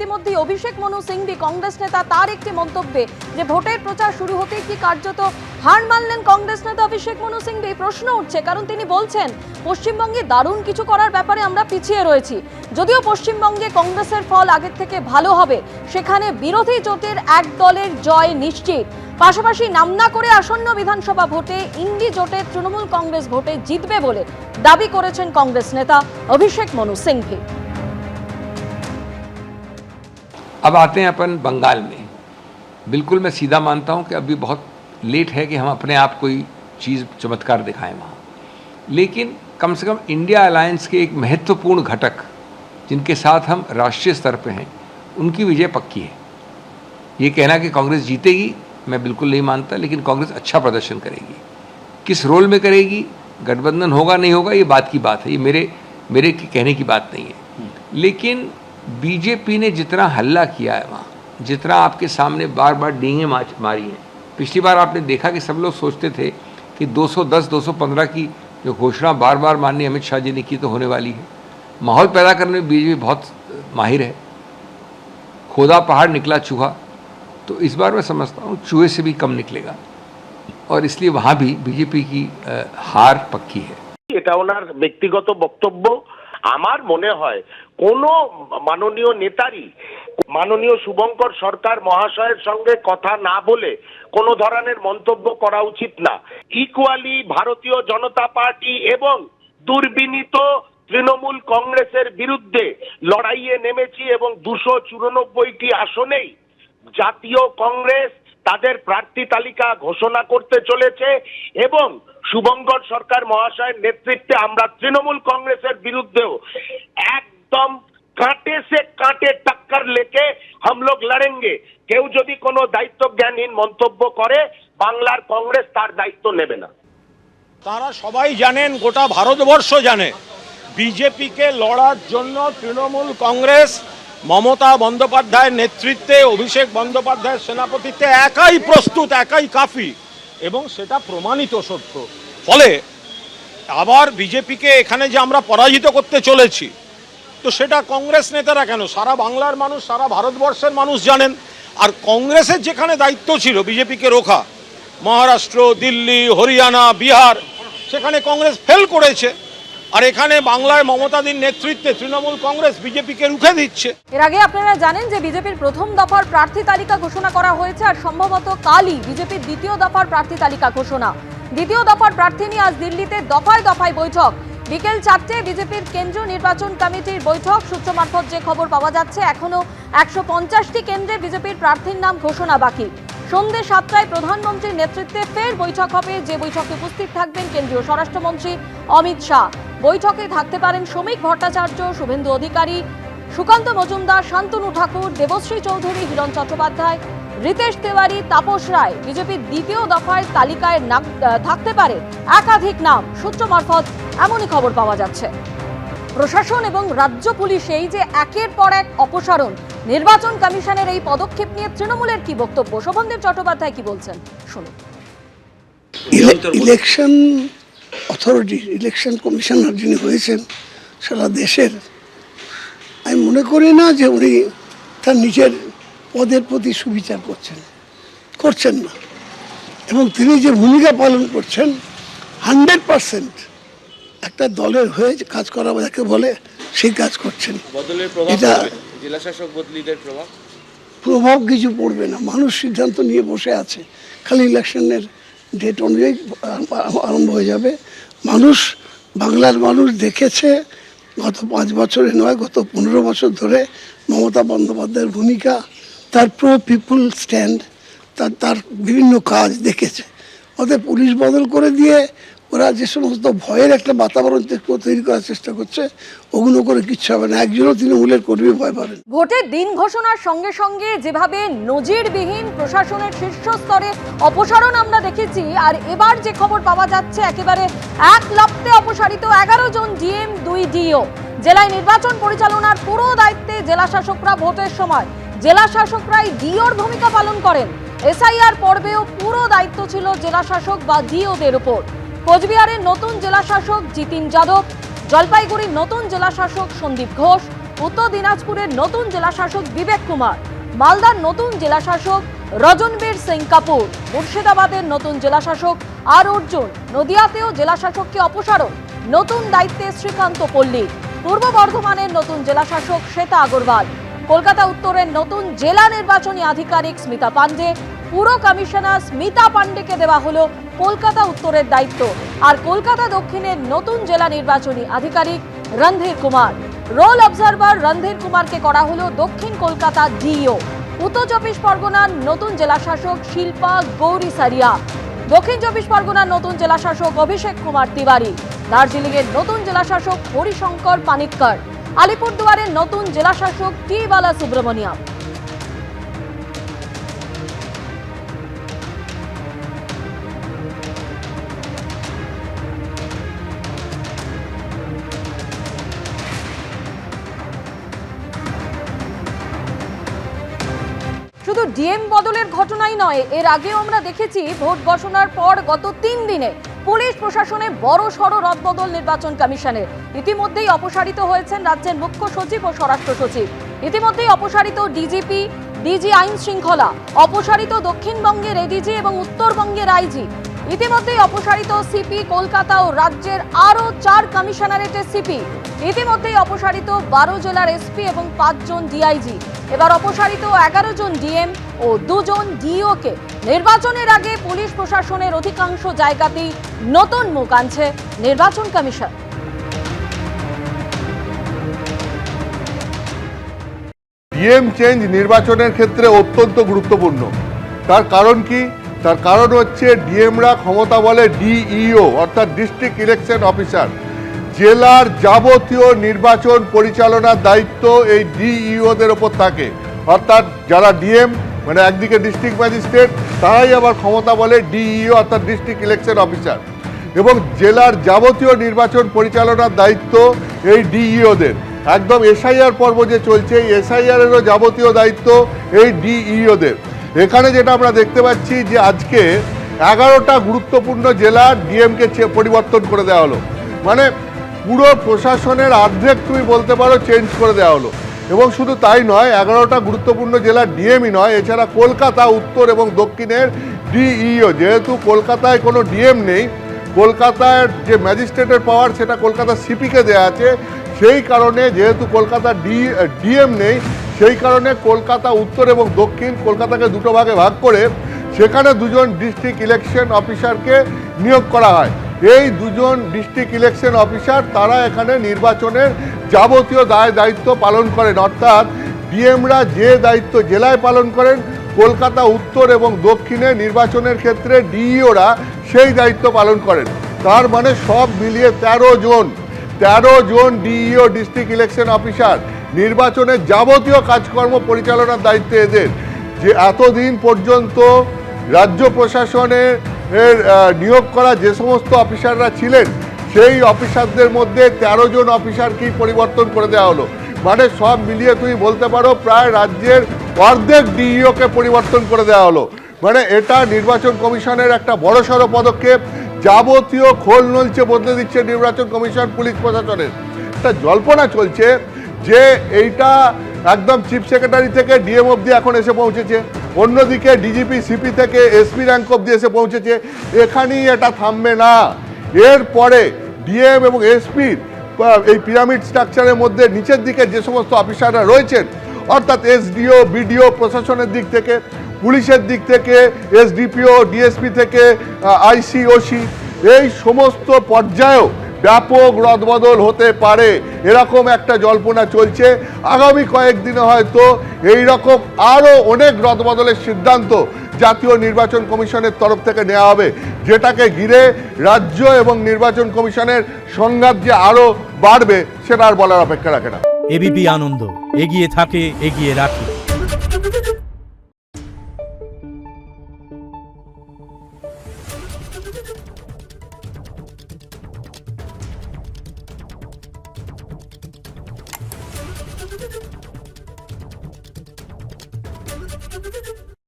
ইতিমধ্যে অভিষেক মনু সিংভি কংগ্রেস নেতা তার একটি মন্তব্যে যে ভোটের প্রচার শুরু হতেই কি কার্যত হার মানলেন কংগ্রেস নেতা অভিষেক মনু সিংভি। প্রশ্ন উঠছে, কারণ তিনি বলছেন পশ্চিমবঙ্গে দারুণ কিছু করার ব্যাপারে আমরা পিছিয়ে রয়েছি। যদিও পশ্চিমবঙ্গে কংগ্রেসের ফল আগের থেকে ভালো হবে, সেখানে বিরোধী জোটের এক দলের জয় নিশ্চিত। পাশাপাশি নাম না করে আসন্ন বিধানসভা ভোটে ইন্ডি জোটের তৃণমূল কংগ্রেস ভোটে জিতবে বলে দাবি করেছেন কংগ্রেস নেতা অভিষেক মনু সিংভি। अब आते हैं अपन बंगाल में। बिल्कुल मैं सीधा मानता हूं कि अभी बहुत लेट है कि हम अपने आप कोई चीज़ चमत्कार दिखाएं वहाँ, लेकिन कम से कम इंडिया अलायंस के एक महत्वपूर्ण घटक जिनके साथ हम राष्ट्रीय स्तर पे हैं, उनकी विजय पक्की है। ये कहना कि कांग्रेस जीतेगी मैं बिल्कुल नहीं मानता, लेकिन कांग्रेस अच्छा प्रदर्शन करेगी। किस रोल में करेगी, गठबंधन होगा नहीं होगा, ये बात की बात है, ये मेरे कहने की बात नहीं है। लेकिन बीजेपी ने जितना हल्ला किया है वहाँ, जितना आपके सामने बार बार डींगे मारी हैं, पिछली बार आपने देखा कि सब लोग सोचते थे कि 210 215 की जो घोषणा बार बार माननीय अमित शाह जी ने की तो होने वाली है। माहौल पैदा करने में बीजेपी बहुत माहिर है। खोदा पहाड़ निकला चूहा, तो इस बार मैं समझता हूँ चूहे से भी कम निकलेगा, और इसलिए वहाँ भी बीजेपी की हार पक्की है। এটা ওনার ব্যক্তিগত বক্তব্য। আমার মনে হয় কোন মাননীয় নেতারই মাননীয় শুভঙ্কর সরকার মহাশয়ের সঙ্গে কথা না বলে কোন ধরনের মন্তব্য করা উচিত না। ইকুয়ালি ভারতীয় জনতা পার্টি এবং দুর্বিনীত তৃণমূল কংগ্রেসের বিরুদ্ধে লড়াইয়ে নেমেছি এবং 294টি আসনেই জাতীয় কংগ্রেস তাদের প্রার্থী তালিকা ঘোষণা করতে চলেছে এবং শুভঙ্কর সরকার মহাশয়ের নেতৃত্বে আমরা তৃণমূল কংগ্রেসের বিরুদ্ধেও একদম কাঁটে সে কাঁটে টক্কর লেকে हम लोग लड़ेंगे। কেউ যদি কোনো দায়িত্ব জ্ঞানহীন মন্তব্য করে বাংলার কংগ্রেস তার দায়িত্ব নেবে না। তারা সবাই জানেন, গোটা ভারতবর্ষ জানে, বিজেপিকে লড়ার জন্য তৃণমূল কংগ্রেস মমতা বন্দ্যোপাধ্যায়ের নেতৃত্বে অভিষেক বন্দ্যোপাধ্যায়ের সেনাপতিত্বে একাই প্রস্তুত, একাই কাফি, এবং সেটা প্রমাণিত সত্য। ফলে আবার বিজেপিকে এখানে যে আমরা পরাজিত করতে চলেছি, তো সেটা কংগ্রেস নেতারা কেন, সারা বাংলার মানুষ, সারা ভারতবর্ষের মানুষ জানেন। আর কংগ্রেসের যেখানে দায়িত্ব ছিল বিজেপিকে রোখা, মহারাষ্ট্র, দিল্লি, হরিয়ানা, বিহার, সেখানে কংগ্রেস ফেল করেছে। আর এখানে বাংলায় মমতাদির নেতৃত্বে তৃণমূল কংগ্রেস বিজেপিকে রুখে দিচ্ছে। এর আগে আপনারা জানেন যে বিজেপির প্রথম দফার প্রার্থী তালিকা ঘোষণা করা হয়েছে, আর সম্ভবত কালই বিজেপির দ্বিতীয় দফার প্রার্থী তালিকা ঘোষণা। দ্বিতীয় দফার প্রার্থী নিয়ে আজ দিল্লিতে দফায় দফায় বৈঠক। বিকেল 4টায় বিজেপির কেন্দ্রীয় নির্বাচন কমিটির বৈঠক। সূত্র মারফত যে খবর পাওয়া যাচ্ছে, এখনো 150টি কেন্দ্রে বিজেপির প্রার্থীর নাম ঘোষণা বাকি। সন্ধ্যে 7টায় প্রধানমন্ত্রীর নেতৃত্বে ফের বৈঠক হবে, যে বৈঠকে উপস্থিত থাকবেন কেন্দ্রীয় স্বরাষ্ট্রমন্ত্রী অমিত শাহ। বৈঠকে থাকতে পারেন শ্রমিক ভট্টাচার্য, শুভেন্দু অধিকারী, সুকান্ত মজুমদার, শান্তনু ঠাকুর, দেবশ্রী চৌধুরী, হিরণ চট্টোপাধ্যায়, রিতেশ তেওয়ারি, তাপস রায়। বিজেপির দ্বিতীয় দফায় তালিকায় থাকতে পারে একাধিক নাম। সূত্র মারফত এমনই খবর পাওয়া যাচ্ছে। প্রশাসন এবং রাজ্য পুলিশ এই যে একের পর এক অপসারণ, নির্বাচন কমিশনের এই পদক্ষেপ নিয়ে তৃণমূলের কি বক্তব্য, শোভনদেব চট্টোপাধ্যায় কি বলছেন শুনুন। ইলেকশন অথরিটি, ইলেকশন কমিশনার যিনি হয়েছেন সারা দেশের, আমি মনে করি না যে উনি তার নিজের পদের প্রতি সুবিচার করছেন না, এবং তিনি যে ভূমিকা পালন করছেন 100% একটা দলের হয়ে কাজ করা যাকে বলে সেই কাজ করছেন। এটা জেলাশাসক বদলিদের প্রভাব কিছু পড়বে না, মানুষ সিদ্ধান্ত নিয়ে বসে আছে। খালি ইলেকশনের ডেট অনুযায়ী আরম্ভ হয়ে যাবে। বাংলার মানুষ দেখেছে গত 5 বছরে নয়, গত 15 বছর ধরে মমতা বন্দ্যোপাধ্যায়ের ভূমিকা, তার প্রো পিপুল স্ট্যান্ড, তার বিভিন্ন কাজ দেখেছে। ওদের পুলিশ বদল করে দিয়ে ওরা যে সমস্ত ভয়ের একটা বাতাবরণ তৈরি করার চেষ্টা করছে, ওগুলো করে কিচ্ছু হবে না। একজনও তৃণমূলের কর্মী ভয় পাবেন। ভোটের দিন ঘোষণার সঙ্গে সঙ্গে যেভাবে নজিরবিহীন প্রশাসনের শীর্ষ স্তরে অপসারণ আমরা দেখেছি, আর এবার যে খবর পাওয়া যাচ্ছে একেবারে এক লপ্তে অপসারিত 11 জন ডিএম, 2 ডিও। জেলায় নির্বাচন পরিচালনার পুরো দায়িত্বে জেলা শাসকরা ভোটের সময়, জেলা শাসকরাই ডিওর ভূমিকা পালন করেন। এসআইআর পর্বেও পুরো দায়িত্ব ছিল জেলা শাসক বা ডিওদের উপর। কোচবিহারের নতুন জেলা শাসক জিতিন যাদব, জলপাইগুড়ির নতুন জেলা শাসক সন্দীপ ঘোষ, উত্তর দিনাজপুরের নতুন জেলাশাসক বিবেক কুমার, মালদার নতুন জেলাশাসক রজনবীর সিং কাপুর, মুর্শিদাবাদের নতুন জেলাশাসক আর অর্জুন, নদিয়াতেও জেলাশাসককে অপসারণ, নতুন দায়িত্বে শ্রীকান্ত পল্লী, পূর্ব বর্ধমানের নতুন জেলাশাসক শ্বেতা আগরওয়াল, কলকাতা উত্তরের নতুন জেলা নির্বাচনী আধিকারিক স্মিতা পান্ডে, পুর কমিশনার স্মিতা পান্ডেকে দেওয়া হলো কলকাতা উত্তরের দায়িত্ব, আর কলকাতা দক্ষিণের নতুন জেলা নির্বাচনী আধিকারিক রণধীর কুমার, রোল অবজারভার রণধীর কুমারকে করা হলো দক্ষিণ কলকাতা ডিইও, উত্তর চব্বিশ পরগনার নতুন জেলাশাসক শিল্পা গৌরী সারিয়া, দক্ষিণ চব্বিশ পরগনার নতুন জেলাশাসক অভিষেক কুমার তিওয়ারি, দার্জিলিংয়ের নতুন জেলাশাসক হরিশঙ্কর পানিক্কর, আলিপুরদুয়ারের নতুন জেলাশাসক টি বালা সুব্রমণিয়াম। শুধু ডিএম বদলের ঘটনাই নয়, এর আগেও আমরা দেখেছি ভোট ঘোষণার পর গত 3 দিনে পুলিশ প্রশাসনে বড় সড় রদবদল নির্বাচন কমিশনের। ইতিমধ্যেই অপসারিত হয়েছেন রাজ্যের মুখ্য সচিব ও স্বরাষ্ট্র সচিব, ইতিমধ্যেই অপসারিত ডিজিপি, ডিজি আইন শৃঙ্খলা, অপসারিত দক্ষিণবঙ্গের এডিজি এবং উত্তরবঙ্গের আইজি, ইতিমধ্যেই অপসারিত সিপি কলকাতা ও রাজ্যের আরও 4 কমিশনারেটের সিপি, ইতিমধ্যেই অপসারিত 12 জেলার এসপি এবং 5 জন ডিআইজি, এবার অপসারিত 11 জন ডিএম ও 2 জন ডিইওকে। নির্বাচনের আগে পুলিশ প্রশাসনের অধিকাংশ জায়গাতেই নতুন মুখ আনছে নির্বাচন কমিশন। ডিএম চেঞ্জ নির্বাচনের ক্ষেত্রে অত্যন্ত গুরুত্বপূর্ণ। তার কারণ কি? তার কারণ হচ্ছে ডিএমরা ক্ষমতা বলে ডিইও অর্থাৎ ডিস্ট্রিক্ট ইলেকশন অফিসার। জেলার যাবতীয় নির্বাচন পরিচালনার দায়িত্ব এই ডিইওদের ওপর থাকে, অর্থাৎ যারা ডিএম মানে একদিকে ডিস্ট্রিক্ট ম্যাজিস্ট্রেট, তারাই আবার ক্ষমতা বলে ডিইও অর্থাৎ ডিস্ট্রিক্ট ইলেকশন অফিসার। এবং জেলার যাবতীয় নির্বাচন পরিচালনার দায়িত্ব এই ডিইওদের। একদম এসআইআর পর্ব যে চলছে, এই এসআইআরেরও যাবতীয় দায়িত্ব এই ডিইওদের। এখানে যেটা আমরা দেখতে পাচ্ছি যে আজকে 11টা গুরুত্বপূর্ণ জেলা ডিএমকে পরিবর্তন করে দেওয়া হলো, মানে পুরো প্রশাসনের অর্ধেক তুমি বলতে পারো চেঞ্জ করে দেওয়া হলো। এবং শুধু তাই নয়, 11টা গুরুত্বপূর্ণ জেলার ডিএমই নয়, এছাড়া কলকাতা উত্তর এবং দক্ষিণের ডিইও। যেহেতু কলকাতায় কোনো ডিএম নেই, কলকাতার যে ম্যাজিস্ট্রেটের পাওয়ার সেটা কলকাতা সিপিকে দেওয়া আছে, সেই কারণে যেহেতু কলকাতা ডিএম নেই, সেই কারণে কলকাতা উত্তর এবং দক্ষিণ কলকাতাকে দুটো ভাগে ভাগ করে সেখানে 2 জন ডিস্ট্রিক্ট ইলেকশন অফিসারকে নিয়োগ করা হয়। এই 2 জন ডিস্ট্রিক্ট ইলেকশন অফিসার তারা এখানে নির্বাচনের যাবতীয় দায়িত্ব পালন করেন, অর্থাৎ ডিএমরা যে দায়িত্ব জেলায় পালন করেন, কলকাতা উত্তর এবং দক্ষিণে নির্বাচনের ক্ষেত্রে ডিইওরা সেই দায়িত্ব পালন করেন। তার মানে সব মিলিয়ে 13 জন ডিইও ডিস্ট্রিক্ট ইলেকশন অফিসার নির্বাচনের যাবতীয় কাজকর্ম পরিচালনার দায়িত্বে এদের। যে এতদিন পর্যন্ত রাজ্য প্রশাসনের নিয়োগ করা যে সমস্ত অফিসাররা ছিলেন, সেই অফিসারদের মধ্যে 13 জন অফিসারকেই পরিবর্তন করে দেওয়া হলো। মানে সব মিলিয়ে তুমি বলতে পারো প্রায় রাজ্যের অর্ধেক ডিইওকে পরিবর্তন করে দেওয়া হলো। মানে এটা নির্বাচন কমিশনের একটা বড়সড় পদক্ষেপ। যাবতীয় খোল নলচে বদলে দিচ্ছে নির্বাচন কমিশন পুলিশ প্রশাসনের। একটা জল্পনা চলছে যে এইটা একদম চিফ সেক্রেটারি থেকে ডিএম অবধি এখন এসে পৌঁছেছে, অন্যদিকে ডিজিপি সিপি থেকে এসপি র্যাঙ্ক অবধি এসে পৌঁছেছে। এখানেই এটা থামবে না, এরপরে ডিএম এবং এসপির এই পিরামিড স্ট্রাকচারের মধ্যে নিচের দিকে যে সমস্ত অফিসাররা রয়েছেন, অর্থাৎ এসডিও বিডিও প্রশাসনের দিক থেকে, পুলিশের দিক থেকে এসডিপিও ডিএসপি থেকে আইসি ওসি, এই সমস্ত পর্যায়েও ব্যাপক রদবদল হতে পারে, এরকম একটা জল্পনা চলছে। আগামী কয়েকদিনে হয়তো এই রকম আরও অনেক রদবদলের সিদ্ধান্ত জাতীয় নির্বাচন কমিশনের তরফ থেকে নেওয়া হবে, যেটাকে ঘিরে রাজ্য এবং নির্বাচন কমিশনের সংঘাত যে আরও বাড়বে সেটা আর বলার অপেক্ষা রাখে না। এবিপি আনন্দ, এগিয়ে থাকে, এগিয়ে রাখে। Thank you.